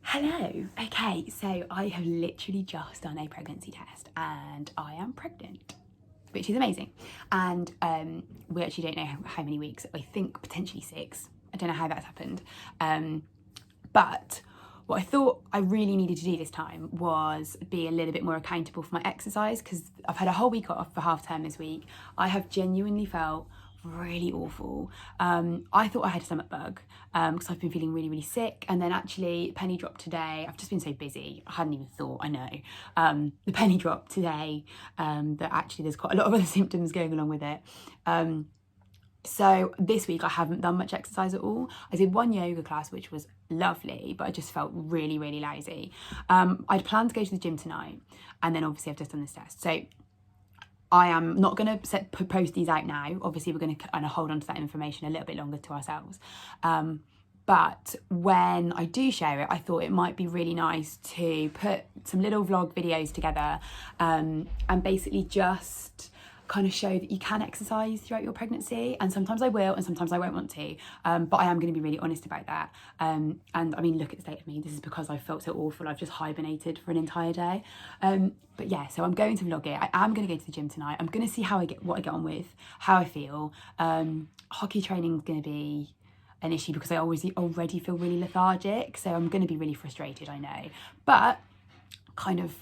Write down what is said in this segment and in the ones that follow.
Hello. Okay, so I have literally just done a pregnancy test and I am pregnant, which is amazing. And we actually don't know how many weeks. I think potentially 6. I don't know how that's happened. But what I thought I really needed to do this time was be a little bit more accountable for my exercise, because I've had a whole week off for half term this week. I have genuinely felt really awful. I thought I had a stomach bug because I've been feeling really, really sick. And then actually penny dropped today. I've just been so busy. I hadn't even thought, I know. The penny dropped today that actually there's quite a lot of other symptoms going along with it. So this week I haven't done much exercise at all. I did one yoga class, which was lovely, but I just felt really, really lazy. I'd planned to go to the gym tonight, and then obviously I've just done this test. So I am not going to post these out now. Obviously, we're going to kind of hold on to that information a little bit longer to ourselves. But when I do share it, I thought it might be really nice to put some little vlog videos together and basically just kind of show that you can exercise throughout your pregnancy. And sometimes I will and sometimes I won't want to, but I am going to be really honest about that. And I mean, look at the state of me. This is because I felt so awful. I've just hibernated for an entire day. But yeah, so I'm going to vlog it. I am going to go to the gym tonight. I'm going to see what I get on with, how I feel. Hockey training is going to be an issue because I already feel really lethargic, so I'm going to be really frustrated, I know, but kind of,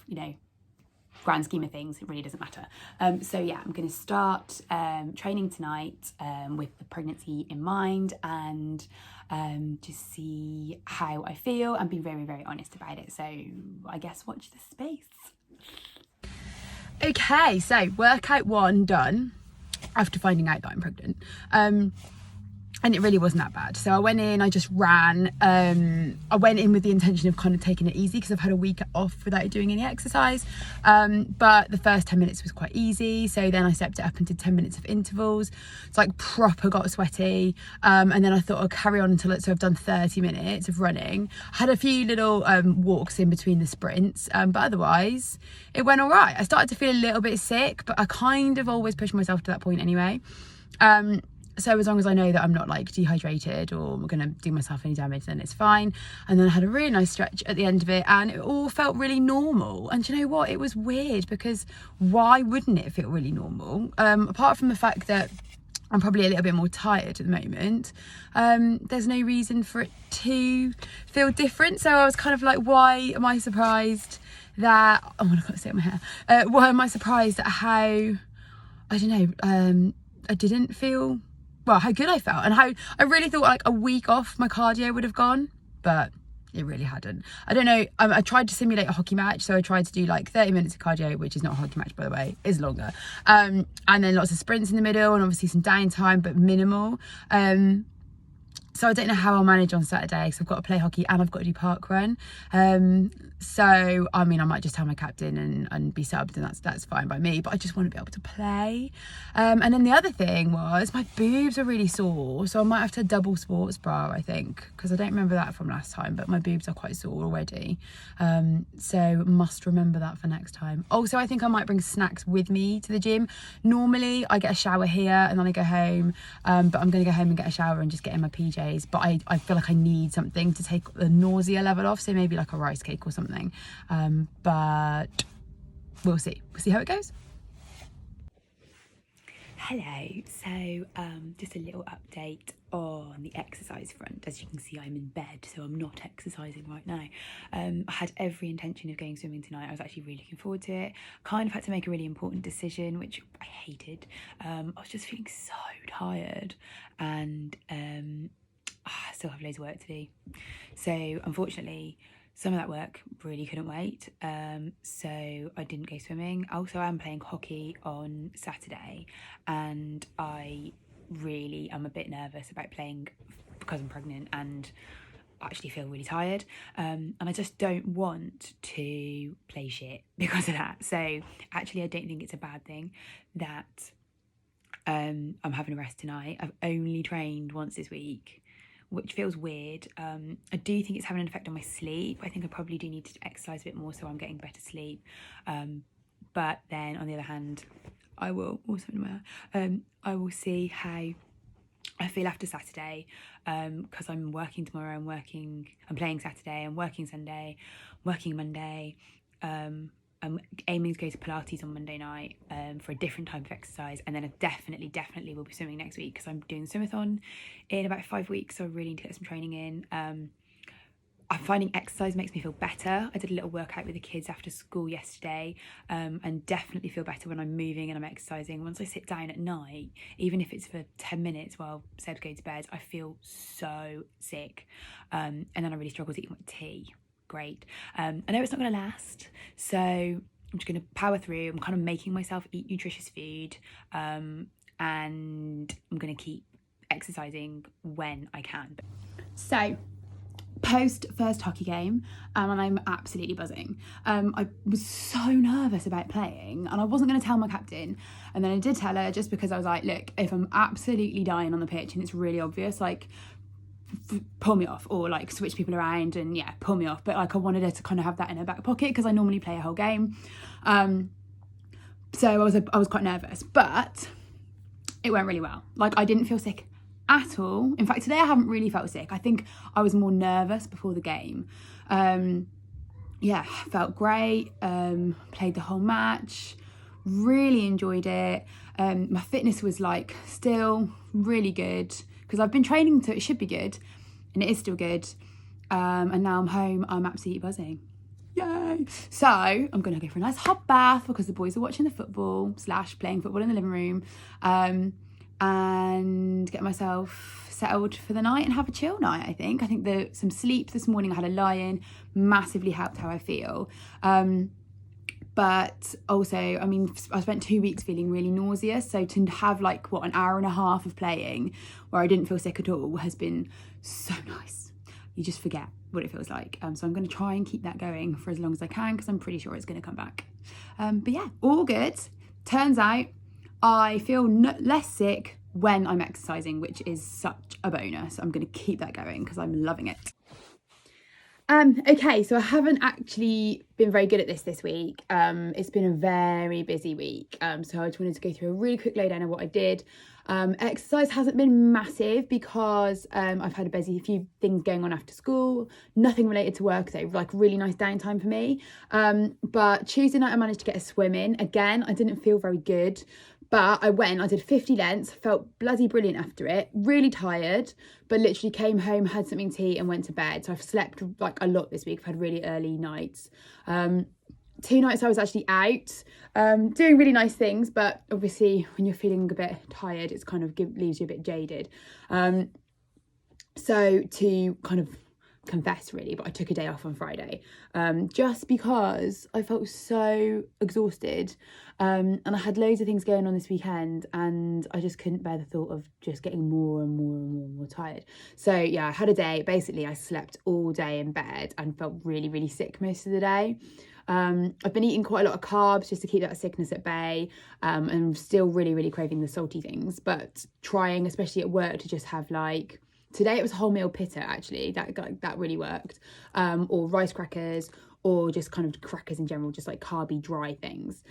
grand scheme of things, it really doesn't matter. So yeah, I'm going to start training tonight with the pregnancy in mind, and just see how I feel and be very, very honest about it. So I guess watch this space. Okay, so workout 1 done after finding out that I'm pregnant. And it really wasn't that bad. So I went in, I just ran. I went in with the intention of kind of taking it easy because I've had a week off without doing any exercise. But the first 10 minutes was quite easy. So then I stepped it up and did 10 minutes of intervals. It's like proper got sweaty. And then I thought I'll carry on until so I've done 30 minutes of running. I had a few little walks in between the sprints, but otherwise it went all right. I started to feel a little bit sick, but I kind of always push myself to that point anyway. So as long as I know that I'm not like dehydrated or I'm going to do myself any damage, then it's fine. And then I had a really nice stretch at the end of it and it all felt really normal. And do you know what? It was weird because why wouldn't it feel really normal? Apart from the fact that I'm probably a little bit more tired at the moment, there's no reason for it to feel different. So I was kind of like, why am I surprised that, oh my God, I can't see it in my hair. Why am I surprised at how, I don't know, I didn't feel, well, how good I felt and how I really thought like a week off my cardio would have gone, but it really hadn't. I don't know, I tried to simulate a hockey match, so I tried to do like 30 minutes of cardio, which is not a hockey match, by the way, is longer. And then lots of sprints in the middle and obviously some downtime, but minimal. So I don't know how I'll manage on Saturday because I've got to play hockey and I've got to do park run. So, I mean, I might just tell my captain and be subbed, and that's fine by me, but I just want to be able to play. And then the other thing was my boobs are really sore, so I might have to double sports bra, I think, because I don't remember that from last time, but my boobs are quite sore already. So must remember that for next time. Also, I think I might bring snacks with me to the gym. Normally, I get a shower here and then I go home, but I'm going to go home and get a shower and just get in my PJs. But I feel like I need something to take the nausea level off, so maybe like a rice cake or something, but we'll see how it goes. Hello, so just a little update on the exercise front. As you can see, I'm in bed, so I'm not exercising right now. I had every intention of going swimming tonight. I was actually really looking forward to it. Kind of had to make a really important decision, which I hated. I was just feeling so tired, and I still have loads of work to do. So unfortunately, some of that work really couldn't wait. So I didn't go swimming. Also, I'm playing hockey on Saturday, and I really am a bit nervous about playing because I'm pregnant and actually feel really tired. And I just don't want to play shit because of that. So actually, I don't think it's a bad thing that I'm having a rest tonight. I've only trained once this week, which feels weird. I do think it's having an effect on my sleep. I think I probably do need to exercise a bit more so I'm getting better sleep. But then on the other hand, I will see how I feel after Saturday, because I'm working tomorrow, I'm playing Saturday, I'm working Sunday, working Monday, I'm aiming to go to Pilates on Monday night for a different type of exercise, and then I definitely will be swimming next week because I'm doing the swimathon in about 5 weeks, so I really need to get some training in. I'm finding exercise makes me feel better. I did a little workout with the kids after school yesterday, and definitely feel better when I'm moving and I'm exercising. Once I sit down at night, even if it's for 10 minutes while Seb's going to bed, I feel so sick. And then I really struggle to eat my tea. Great. I know it's not going to last, so I'm just going to power through. I'm kind of making myself eat nutritious food, and I'm going to keep exercising when I can. So, post first hockey game, and I'm absolutely buzzing. I was so nervous about playing, and I wasn't going to tell my captain, and then I did tell her, just because I was like, look, if I'm absolutely dying on the pitch and it's really obvious, like, pull me off, or like switch people around, and yeah, pull me off. But like, I wanted her to kind of have that in her back pocket because I normally play a whole game. So I was quite nervous, but it went really well. Like, I didn't feel sick at all. In fact, today I haven't really felt sick. I think I was more nervous before the game. Yeah, felt great. Played the whole match, really enjoyed it. My fitness was like still really good because I've been training, so it should be good, and it is still good. And now I'm home, I'm absolutely buzzing. Yay! So I'm gonna go for a nice hot bath because the boys are watching the football / playing football in the living room, and get myself settled for the night and have a chill night. I think some sleep this morning, I had a lie-in, massively helped how I feel. But also, I mean, I spent 2 weeks feeling really nauseous, so to have like an hour and a half of playing where I didn't feel sick at all has been so nice. You just forget what it feels like. So I'm going to try and keep that going for as long as I can because I'm pretty sure it's going to come back. But yeah, all good. Turns out I feel less sick when I'm exercising, which is such a bonus. I'm going to keep that going because I'm loving it. Okay, so I haven't actually been very good at this week. It's been a very busy week. So I just wanted to go through a really quick lowdown of what I did. Exercise hasn't been massive because I've had a few things going on after school, nothing related to work though, like really nice downtime for me. But Tuesday night I managed to get a swim in. Again, I didn't feel very good, but I did 50 lengths, felt bloody brilliant after it, really tired, but literally came home, had something to eat and went to bed. So I've slept like a lot this week. I've had really early nights. 2 nights I was actually out, doing really nice things, but obviously when you're feeling a bit tired, it's kind of leaves you a bit jaded. So to kind of confess really, but I took a day off on Friday, just because I felt so exhausted, and I had loads of things going on this weekend, and I just couldn't bear the thought of just getting more and more tired. So yeah, I had a day, basically I slept all day in bed and felt really sick most of the day. I've been eating quite a lot of carbs just to keep that sickness at bay, and I'm still really craving the salty things, but trying, especially at work, to just have like, today it was wholemeal pitta actually, that really worked, or rice crackers, or just kind of crackers in general, just like carby dry things.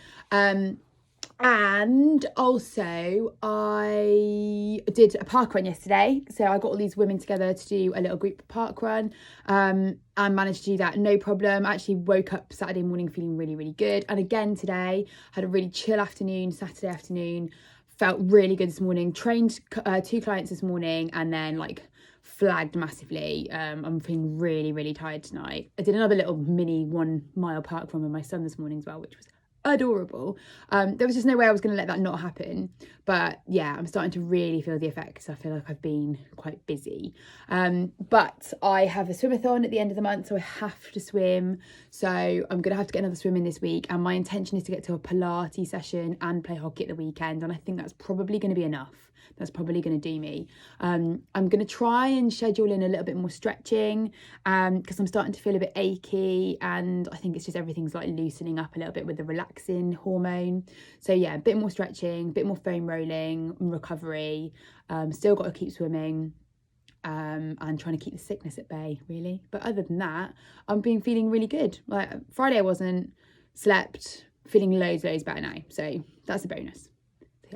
And also I did a park run yesterday, so I got all these women together to do a little group park run, and managed to do that no problem. I actually woke up Saturday morning feeling really good, and again today had a really chill afternoon, Saturday afternoon, felt really good this morning, trained 2 clients this morning, and then like flagged massively. I'm feeling really tired tonight. I did another little mini 1 mile park run with my son this morning as well, which was adorable. There was just no way I was going to let that not happen, but yeah, I'm starting to really feel the effects. I feel like I've been quite busy, but I have a swimathon at the end of the month, so I have to swim, so I'm gonna have to get another swim in this week, and my intention is to get to a Pilates session and play hockey at the weekend, and I think that's probably going to be enough. That's probably going to do me. I'm going to try and schedule in a little bit more stretching, because I'm starting to feel a bit achy, and I think it's just everything's like loosening up a little bit with the relaxin hormone. So yeah, a bit more stretching, a bit more foam rolling, recovery. Still got to keep swimming, and trying to keep the sickness at bay really. But other than that, I'm feeling really good. Like Friday I wasn't, slept, feeling loads better now. So that's a bonus.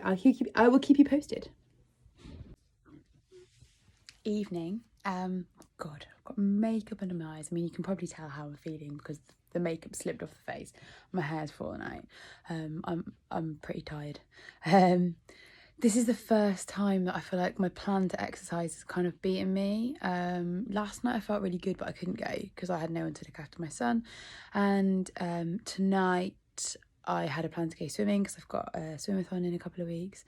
I will keep you posted. evening. God, I've got makeup under my eyes. I mean, you can probably tell how I'm feeling because the makeup slipped off the face. My hair's fallen out. I'm pretty tired. This is the first time that I feel like my plan to exercise has kind of beaten me. Last night I felt really good, but I couldn't go because I had no one to look after my son. And tonight I had a plan to go swimming because I've got a swim-a-thon in a couple of weeks.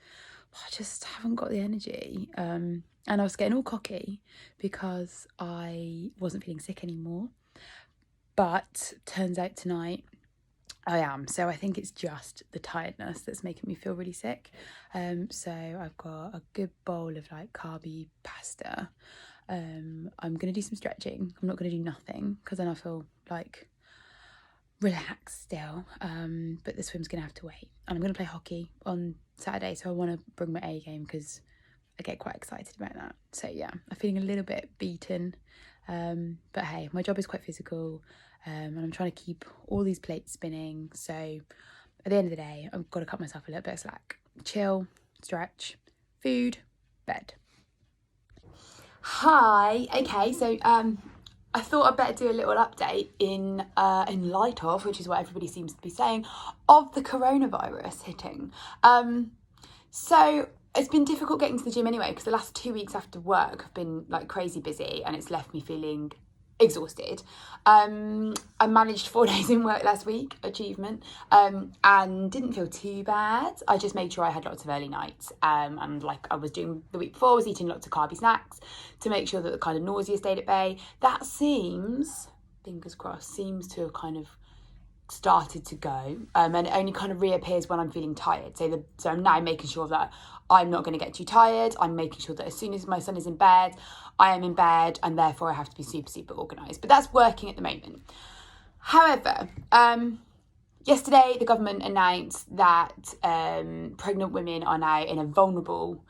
But I just haven't got the energy. And I was getting all cocky because I wasn't feeling sick anymore. But turns out tonight I am. So I think it's just the tiredness that's making me feel really sick. So I've got a good bowl of like carby pasta. I'm going to do some stretching. I'm not going to do nothing because then I feel like relaxed still. But the swim's going to have to wait. And I'm going to play hockey on Saturday. So I want to bring my A game because I get quite excited about that. So yeah, I'm feeling a little bit beaten. But hey, my job is quite physical. And I'm trying to keep all these plates spinning. So at the end of the day, I've got to cut myself a little bit of slack. Chill, stretch, food, bed. Hi. Okay, so I thought I'd better do a little update in light of, which is what everybody seems to be saying, of the coronavirus hitting. So it's been difficult getting to the gym anyway because the last 2 weeks after work have been like crazy busy and it's left me feeling exhausted. I managed 4 days in work last week, achievement, and didn't feel too bad. I just made sure I had lots of early nights, and like I was doing the week before, I was eating lots of carby snacks to make sure that the kind of nausea stayed at bay. That seems, fingers crossed, seems to have kind of started to go, and it only kind of reappears when I'm feeling tired. So I'm now making sure that I'm not going to get too tired. I'm making sure that as soon as my son is in bed, I am in bed, and therefore I have to be super, super organised. But that's working at the moment. However, yesterday the government announced that pregnant women are now in a vulnerable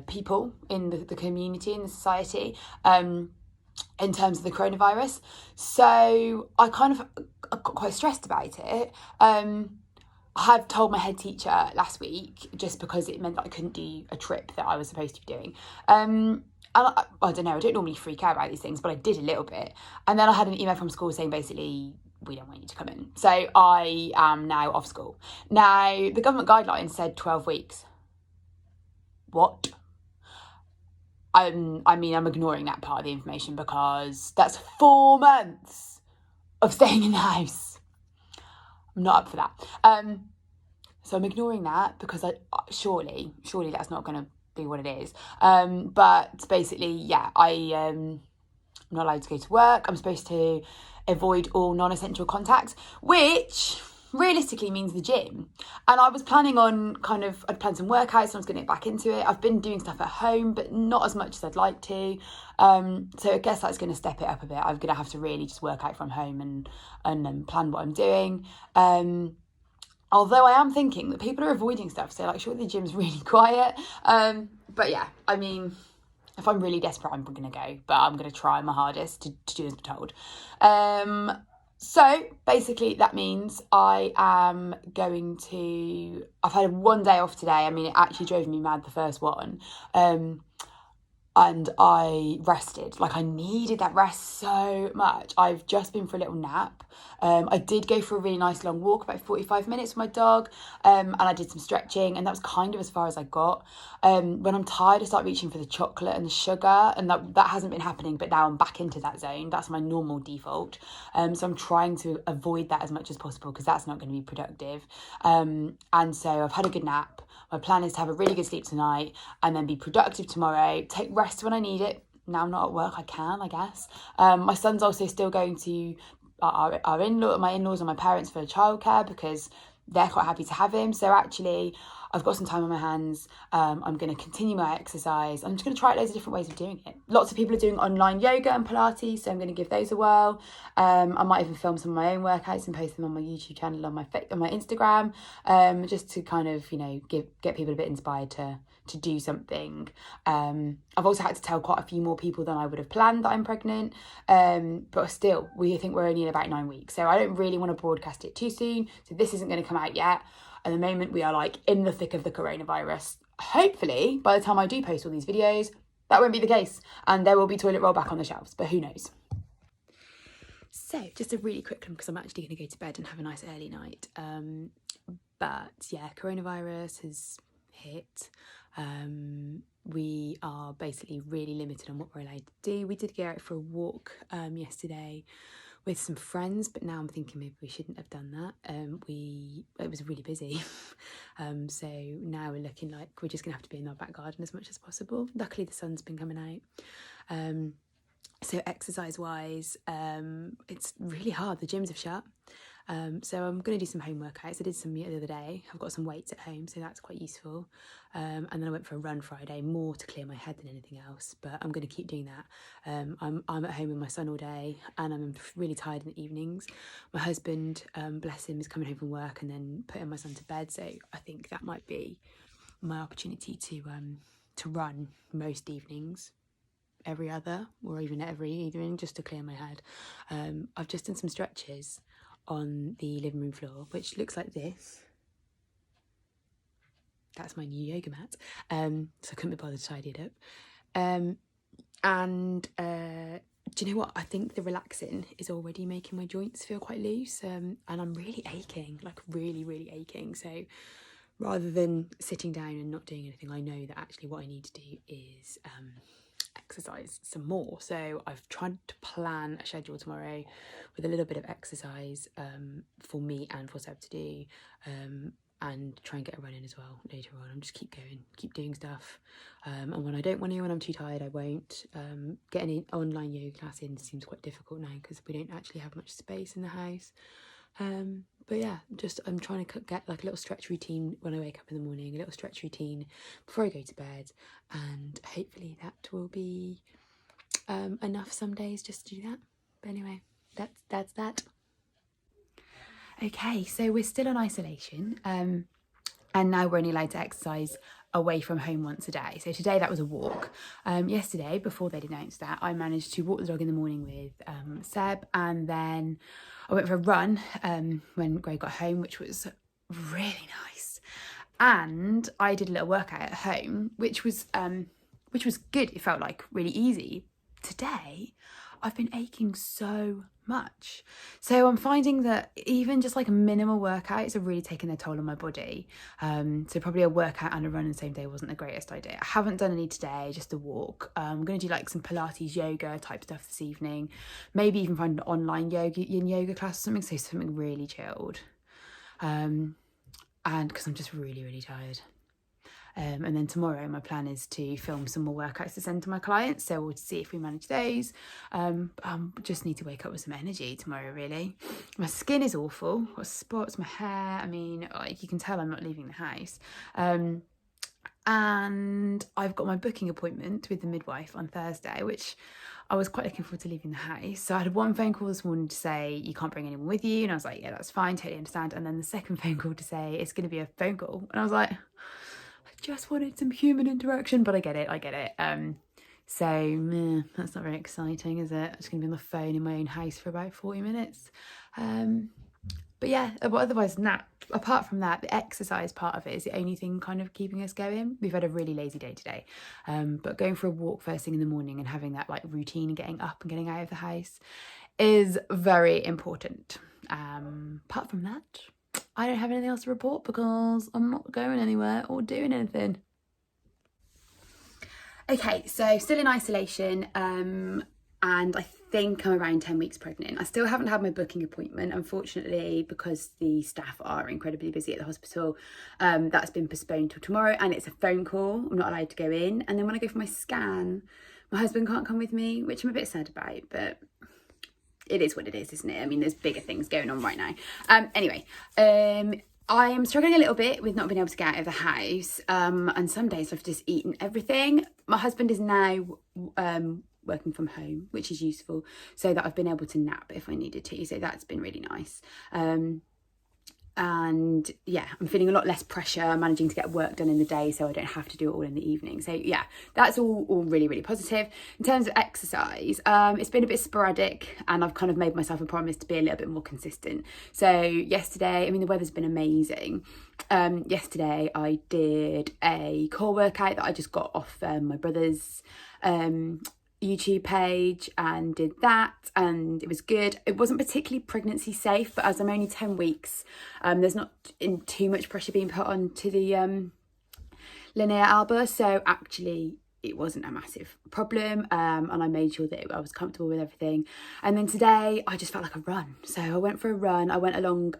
people in the community, in the society, in terms of the coronavirus. So I got quite stressed about it. I had told my head teacher last week just because it meant that I couldn't do a trip that I was supposed to be doing. And I don't know, I don't normally freak out about these things, but I did a little bit. And then I had an email from school saying basically, we don't want you to come in. So I am now off school. Now, the government guidelines said 12 weeks. What? I mean, I'm ignoring that part of the information because that's 4 months of staying in the house. I'm not up for that. So I'm ignoring that because surely that's not going to be what it is. But basically, yeah, I'm not allowed to go to work. I'm supposed to avoid all non-essential contacts, which realistically means the gym. And I was planning on I'd planned some workouts and I was going to get back into it. I've been doing stuff at home, but not as much as I'd like to. So I guess that's going to step it up a bit. I'm going to have to really just work out from home and plan what I'm doing. Although I am thinking that people are avoiding stuff. So like, surely the gym's really quiet. But yeah, I mean, if I'm really desperate, I'm going to go. But I'm going to try my hardest to do as I'm told. So basically that means I am I've had 1 day off today. I mean, it actually drove me mad, the first one. And I rested. Like, I needed that rest so much. I've just been for a little nap. I did go for a really nice long walk, about 45 minutes with my dog. And I did some stretching, and that was kind of as far as I got. When I'm tired, I start reaching for the chocolate and the sugar, and that hasn't been happening, but now I'm back into that zone. That's my normal default. So I'm trying to avoid that as much as possible because that's not going to be productive. And so I've had a good nap. My plan is to have a really good sleep tonight and then be productive tomorrow, take rest when I need it. Now I'm not at work, I can, I guess. My son's also still going to my in-laws and my parents for childcare because they're quite happy to have him. So actually, I've got some time on my hands. I'm going to continue my exercise. I'm just going to try loads of different ways of doing it. Lots of people are doing online yoga and Pilates, so I'm going to give those a whirl. I might even film some of my own workouts and post them on my YouTube channel, on my Instagram, just to kind of, get people a bit inspired to do something. I've also had to tell quite a few more people than I would have planned that I'm pregnant, but still, we think we're only in about 9 weeks, so I don't really want to broadcast it too soon, so this isn't going to come out yet. At the moment, we are like in the thick of the coronavirus. Hopefully, by the time I do post all these videos, that won't be the case, and there will be toilet roll back on the shelves, but who knows. So just a really quick one, because I'm actually going to go to bed and have a nice early night. But yeah, coronavirus has hit. We are basically really limited on what we're allowed to do. We did go out for a walk yesterday with some friends, but now I'm thinking maybe we shouldn't have done that. It was really busy. So now we're looking like we're just gonna have to be in our back garden as much as possible. Luckily the sun's been coming out. So exercise wise, it's really hard. The gyms have shut. So I'm going to do some home workouts. I did some the other day. I've got some weights at home, so that's quite useful. And then I went for a run Friday, more to clear my head than anything else, but I'm going to keep doing that. I'm at home with my son all day, and I'm really tired in the evenings. My husband, bless him, is coming home from work and then putting my son to bed, so I think that might be my opportunity to run most evenings. Every other, or even every evening, just to clear my head. I've just done some stretches on the living room floor, which looks like this. That's my new yoga mat. So I couldn't be bothered to tidy it up. Do you know what? I think the relaxing is already making my joints feel quite loose, and I'm really aching, like really aching. So rather than sitting down and not doing anything, I know that actually what I need to do is exercise some more. So I've tried to plan a schedule tomorrow with a little bit of exercise for me and for Seb to do, and try and get a run in as well later on. I'm just keep going, keep doing stuff, and when I don't want to, when I'm too tired, I won't. Getting an online yoga class in seems quite difficult now because we don't actually have much space in the house. But yeah, I'm trying to get like a little stretch routine when I wake up in the morning, a little stretch routine before I go to bed, and hopefully that will be enough some days just to do that. But anyway, that's that. Okay, so we're still on isolation, and now we're only allowed to exercise away from home once a day. So today that was a walk. Yesterday, before they'd announced that, I managed to walk the dog in the morning with Seb, and then I went for a run when Greg got home, which was really nice. And I did a little workout at home, which was good. It felt like really easy. Today, I've been aching so much. So I'm finding that even just like minimal workouts are really taking their toll on my body. So probably a workout and a run in the same day wasn't the greatest idea. I haven't done any today, just a walk. I'm going to do like some Pilates yoga type stuff this evening. Maybe even find an online yoga class or something, so something really chilled. And because I'm just really tired. And then tomorrow my plan is to film some more workouts to send to my clients, so we'll see if we manage those. Just need to wake up with some energy tomorrow, really. My skin is awful, got spots, my hair, I mean, like you can tell I'm not leaving the house. And I've got my booking appointment with the midwife on Thursday, which I was quite looking forward to leaving the house. So I had one phone call this morning to say you can't bring anyone with you, and I was like, yeah, that's fine, totally understand. And then the second phone call to say it's going to be a phone call, and I was like, just wanted some human interaction, but I get it. So that's not very exciting, is it? I'm just gonna be on the phone in my own house for about 40 minutes. But yeah, otherwise than that, apart from that, the exercise part of it is the only thing kind of keeping us going. We've had a really lazy day today, but going for a walk first thing in the morning and having that like routine and getting up and getting out of the house is very important. Apart from that, I don't have anything else to report because I'm not going anywhere or doing anything. Okay, so still in isolation, and I think I'm around 10 weeks pregnant. I still haven't had my booking appointment, unfortunately, because the staff are incredibly busy at the hospital. That's been postponed till tomorrow, and it's a phone call. I'm not allowed to go in. And then when I go for my scan, my husband can't come with me, which I'm a bit sad about, but it is what it is, isn't it? I mean, there's bigger things going on right now. Anyway, I am struggling a little bit with not being able to get out of the house. And some days I've just eaten everything. My husband is now working from home, which is useful, so that I've been able to nap if I needed to. So that's been really nice. And yeah, I'm feeling a lot less pressure, managing to get work done in the day so I don't have to do it all in the evening. So yeah, that's all really positive. In terms of exercise, it's been a bit sporadic, and I've kind of made myself a promise to be a little bit more consistent. So yesterday, I mean, the weather's been amazing. Yesterday I did a core workout that I just got off my brother's YouTube page and did that, and it was good. It wasn't particularly pregnancy safe, but as I'm only 10 weeks, there's not too much pressure being put onto the linear alba, so actually it wasn't a massive problem, and I made sure that I was comfortable with everything. And then today I just felt like a run, so I went for a run. I went along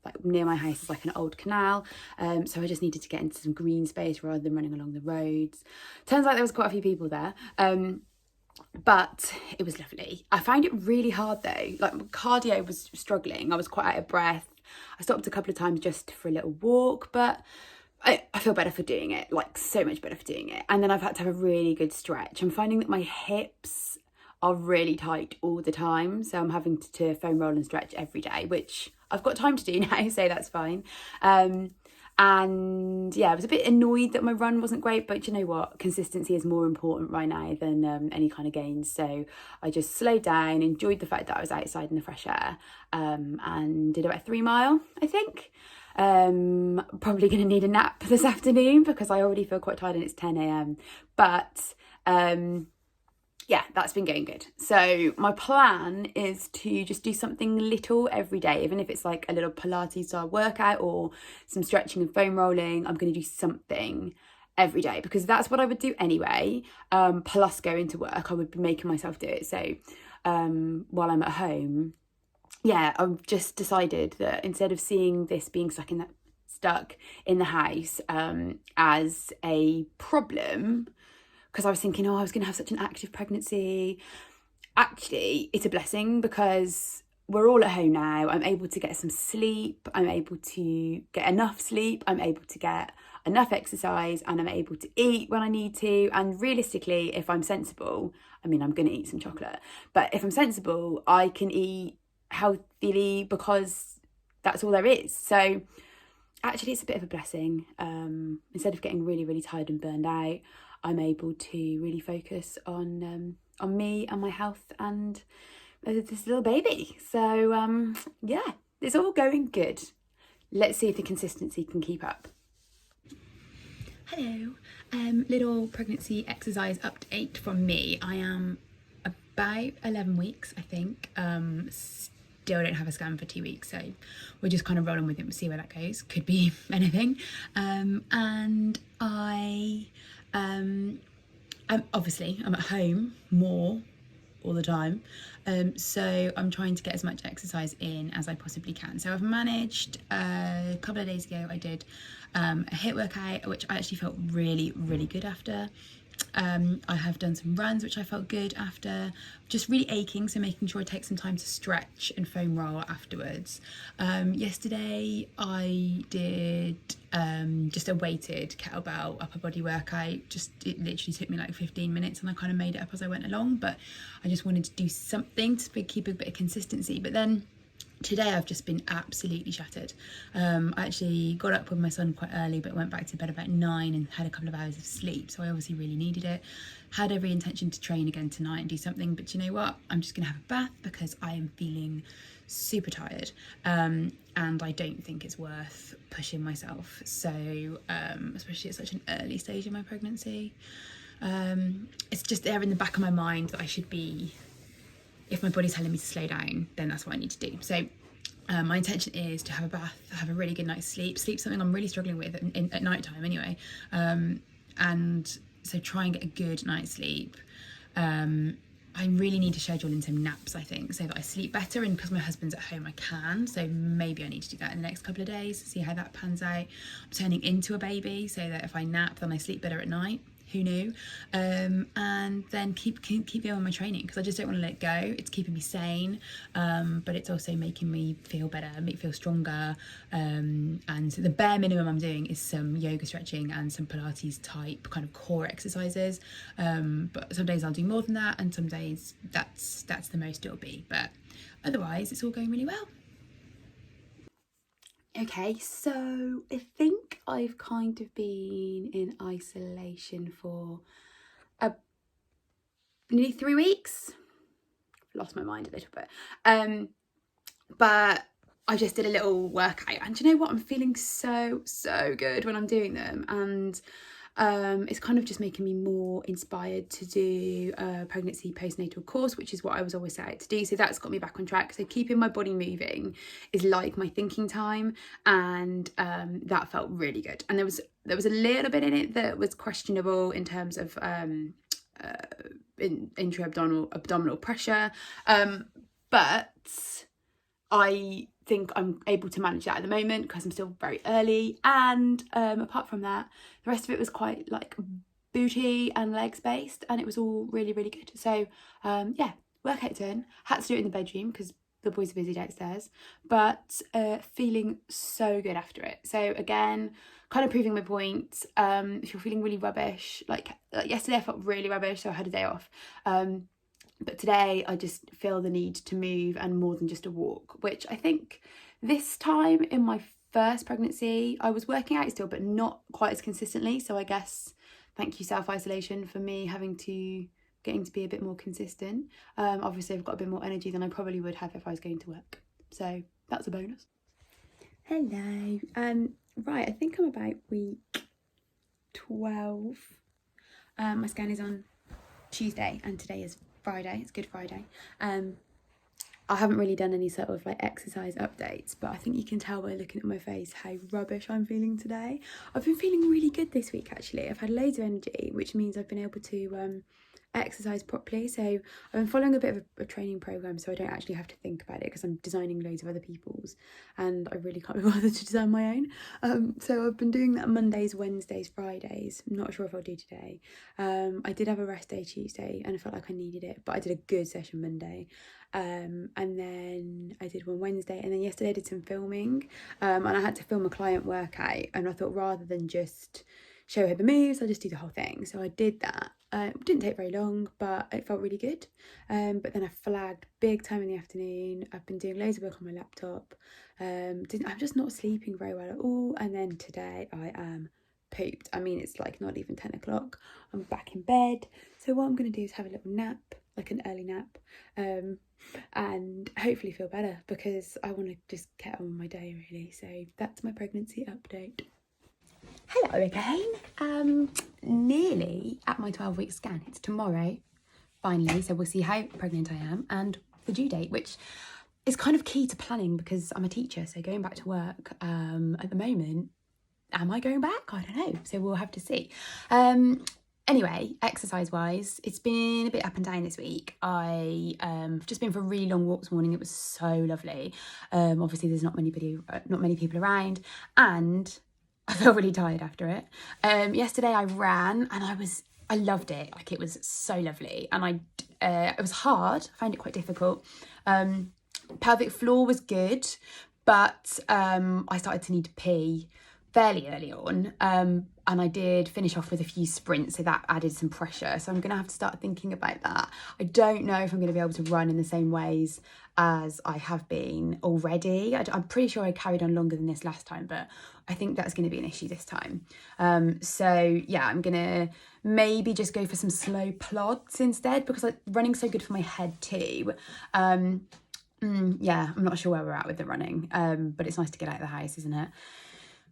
like near my house is like an old canal, so I just needed to get into some green space rather than running along the roads. Turns out there was quite a few people there, but it was lovely. I found it really hard though, like cardio was struggling. I was quite out of breath. I stopped a couple of times just for a little walk, but I feel better for doing it, like so much better for doing it. And then I've had to have a really good stretch. I'm finding that my hips are really tight all the time, so I'm having to foam roll and stretch every day, which I've got time to do now, so that's fine. And yeah, I was a bit annoyed that my run wasn't great, but you know what, consistency is more important right now than any kind of gains. So I just slowed down, enjoyed the fact that I was outside in the fresh air, and did about a 3 mile, I think. Probably going to need a nap this afternoon because I already feel quite tired and it's 10 a.m. But yeah, that's been going good. So my plan is to just do something little every day, even if it's like a little Pilates style workout or some stretching and foam rolling. I'm going to do something every day because that's what I would do anyway. Plus going to work, I would be making myself do it. So while I'm at home, yeah, I've just decided that instead of seeing this being stuck in the house as a problem, because I was thinking, oh, I was going to have such an active pregnancy. Actually, it's a blessing because we're all at home now. I'm able to get some sleep. I'm able to get enough sleep. I'm able to get enough exercise, and I'm able to eat when I need to. And realistically, if I'm sensible, I mean, I'm going to eat some chocolate, but if I'm sensible, I can eat healthily because that's all there is. So actually it's a bit of a blessing. Instead of getting really, really tired and burned out, I'm able to really focus on me and my health and this little baby. So yeah, it's all going good. Let's see if the consistency can keep up. Hello, little pregnancy exercise update from me. I am about 11 weeks, I think. Still don't have a scan for 2 weeks, so we're just kind of rolling with it. We'll see where that goes. Could be anything. And I'm at home more all the time, so I'm trying to get as much exercise in as I possibly can. So I've managed, a couple of days ago I did a HIIT workout, which I actually felt really, really good after. I have done some runs which I felt good after, just really aching, so making sure I take some time to stretch and foam roll afterwards. Yesterday I did just a weighted kettlebell upper body workout. It literally took me like 15 minutes and I kind of made it up as I went along, but I just wanted to do something to keep a bit of consistency. But then today I've just been absolutely shattered. I actually got up with my son quite early, but went back to bed about 9 and had a couple of hours of sleep, so I obviously really needed it. Had every intention to train again tonight and do something, but you know what, I'm just gonna have a bath because I am feeling super tired, and I don't think it's worth pushing myself, so especially at such an early stage in my pregnancy. It's just there in the back of my mind that I should be, if my body's telling me to slow down, then that's what I need to do. So my intention is to have a bath, have a really good night's sleep something I'm really struggling with at night time anyway, and so try and get a good night's sleep. I really need to schedule in some naps, I think, so that I sleep better, and because my husband's at home I can, so maybe I need to do that in the next couple of days, see how that pans out. I'm turning into a baby, so that if I nap then I sleep better at night. Who knew? And then keep going on my training, because I just don't want to let go. It's keeping me sane, but it's also making me feel better, make me feel stronger. And so the bare minimum I'm doing is some yoga stretching and some Pilates type kind of core exercises. But some days I'll do more than that, and some days that's the most it'll be. But otherwise, it's all going really well. Okay, so I think I've kind of been in isolation for nearly 3 weeks. Lost my mind a little bit. But I just did a little workout, and do you know what? I'm feeling so good when I'm doing them, and It's kind of just making me more inspired to do a pregnancy postnatal course, which is what I was always set out to do. So that's got me back on track. So keeping my body moving is like my thinking time, and that felt really good. And there was a little bit in it that was questionable in terms of intra-abdominal pressure, but I think I'm able to manage that at the moment because I'm still very early. And apart from that, the rest of it was quite like booty and legs based, and it was all really, really good. So yeah, workout done. Had to do it in the bedroom because the boys are busy downstairs, but feeling so good after it. So again, kind of proving my point. If you're feeling really rubbish, like yesterday I felt really rubbish, so I had a day off. But today I just feel the need to move, and more than just a walk, which I think this time in my first pregnancy, I was working out still, but not quite as consistently. So I guess thank you self-isolation for me getting to be a bit more consistent. Obviously I've got a bit more energy than I probably would have if I was going to work. So that's a bonus. Hello. Right, I think I'm about week 12. My scan is on Tuesday and today is Friday. It's Good Friday. I haven't really done any sort of like exercise updates, but I think you can tell by looking at my face how rubbish I'm feeling today. I've been feeling really good this week actually. I've had loads of energy, which means I've been able to exercise properly. So I've been following a bit of a training program, so I don't actually have to think about it because I'm designing loads of other people's, and I really can't be bothered to design my own. So I've been doing that Mondays, Wednesdays, Fridays. I'm not sure if I'll do today. I did have a rest day Tuesday and I felt like I needed it, but I did a good session Monday. And then I did one Wednesday, and then yesterday I did some filming, and I had to film a client workout, and I thought rather than just show her the moves, I'll just do the whole thing. So I did that. It didn't take very long, but it felt really good. But then I flagged big time in the afternoon. I've been doing loads of work on my laptop. I'm just not sleeping very well at all. And then today I am pooped. I mean, it's like not even 10 o'clock. I'm back in bed. So what I'm going to do is have a little nap, like an early nap, and hopefully feel better because I want to just get on with my day really. So that's my pregnancy update. Hello again. Nearly at my 12-week scan. It's tomorrow, finally. So we'll see how pregnant I am and the due date, which is kind of key to planning because I'm a teacher. So going back to work at the moment, am I going back? I don't know. So we'll have to see. Anyway, exercise-wise, it's been a bit up and down this week. I've just been for a really long walk this morning. It was so lovely. Obviously, there's not many people around, and I feel really tired after it. Yesterday I ran and I loved it. Like it was so lovely, and it was hard. I found it quite difficult. Pelvic floor was good, but I started to need to pee fairly early on, and I did finish off with a few sprints, so that added some pressure. So I'm going to have to start thinking about that. I don't know if I'm going to be able to run in the same ways as I have been already. I'm pretty sure I carried on longer than this last time, but I think that's going to be an issue this time. So yeah, I'm going to maybe just go for some slow plods instead because like running's so good for my head too. Yeah, I'm not sure where we're at with the running, but it's nice to get out of the house, isn't it?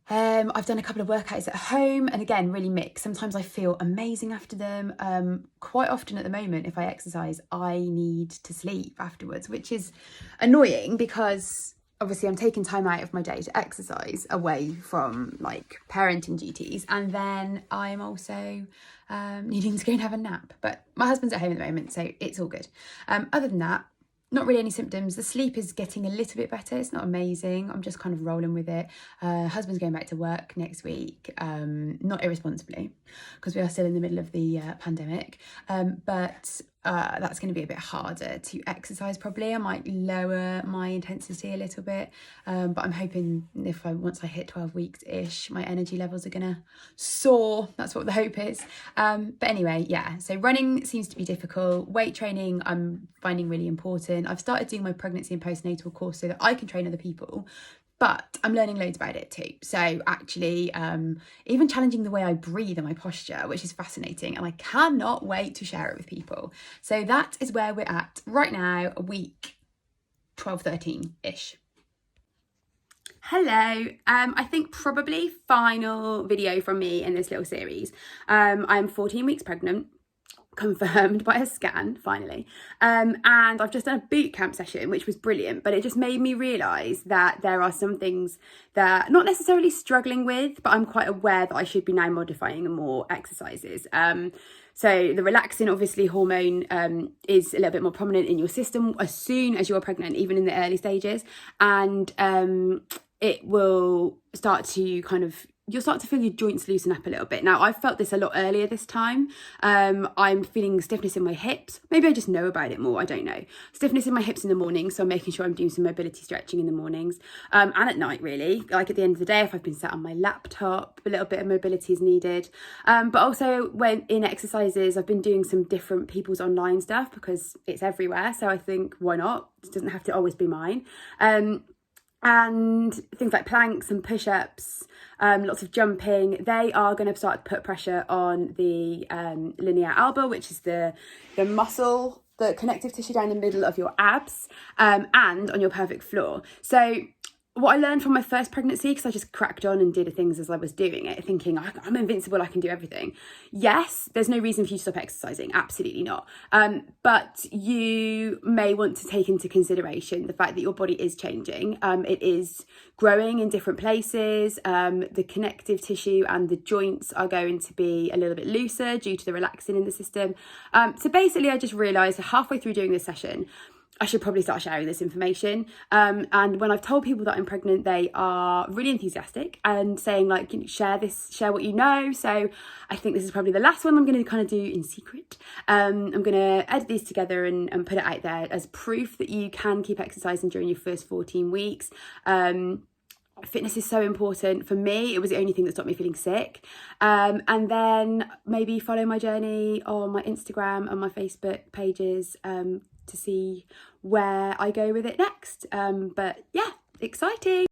I've done a couple of workouts at home, and again, really mixed. Sometimes I feel amazing after them. Quite often at the moment, if I exercise, I need to sleep afterwards, which is annoying because obviously I'm taking time out of my day to exercise away from like parenting duties, and then I'm also needing to go and have a nap. But my husband's at home at the moment, so it's all good. Other than that, not really any symptoms. The sleep is getting a little bit better. It's not amazing. I'm just kind of rolling with it. Husband's going back to work next week, not irresponsibly, because we are still in the middle of the pandemic. But that's going to be a bit harder to exercise probably. I might lower my intensity a little bit, but I'm hoping once I hit 12 weeks-ish, my energy levels are going to soar. That's what the hope is. But anyway, yeah, so running seems to be difficult. Weight training I'm finding really important. I've started doing my pregnancy and postnatal course so that I can train other people, but I'm learning loads about it too. So actually, even challenging the way I breathe and my posture, which is fascinating, and I cannot wait to share it with people. So that is where we're at right now, week 12, 13-ish. Hello, I think probably final video from me in this little series. I'm 14 weeks pregnant, confirmed by a scan finally, and I've just done a boot camp session, which was brilliant, but it just made me realise that there are some things that I'm not necessarily struggling with, but I'm quite aware that I should be now modifying more exercises. So the relaxin, obviously, hormone is a little bit more prominent in your system as soon as you're pregnant, even in the early stages, and it will start to you'll start to feel your joints loosen up a little bit. Now, I've felt this a lot earlier this time. I'm feeling stiffness in my hips. Maybe I just know about it more, I don't know. Stiffness in my hips in the morning, so I'm making sure I'm doing some mobility stretching in the mornings. And at night, really. Like at the end of the day, if I've been sat on my laptop, a little bit of mobility is needed. But also when in exercises, I've been doing some different people's online stuff because it's everywhere. So I think, why not? It doesn't have to always be mine. And things like planks and push-ups, lots of jumping, they are going to start to put pressure on the linea alba, which is the muscle, the connective tissue down the middle of your abs, and on your pelvic floor. So what I learned from my first pregnancy, because I just cracked on and did things as I was doing it, thinking I'm invincible, I can do everything. Yes, there's no reason for you to stop exercising, absolutely not. But you may want to take into consideration the fact that your body is changing. It is growing in different places. The connective tissue and the joints are going to be a little bit looser due to the relaxin in the system. So basically, I just realised halfway through doing this session, I should probably start sharing this information. And when I've told people that I'm pregnant, they are really enthusiastic and saying like, share what you know. So I think this is probably the last one I'm going to kind of do in secret. I'm going to edit these together and put it out there as proof that you can keep exercising during your first 14 weeks. Fitness is so important. For me, it was the only thing that stopped me feeling sick. And then maybe follow my journey on my Instagram and my Facebook pages to see where I go with it next. But yeah, exciting.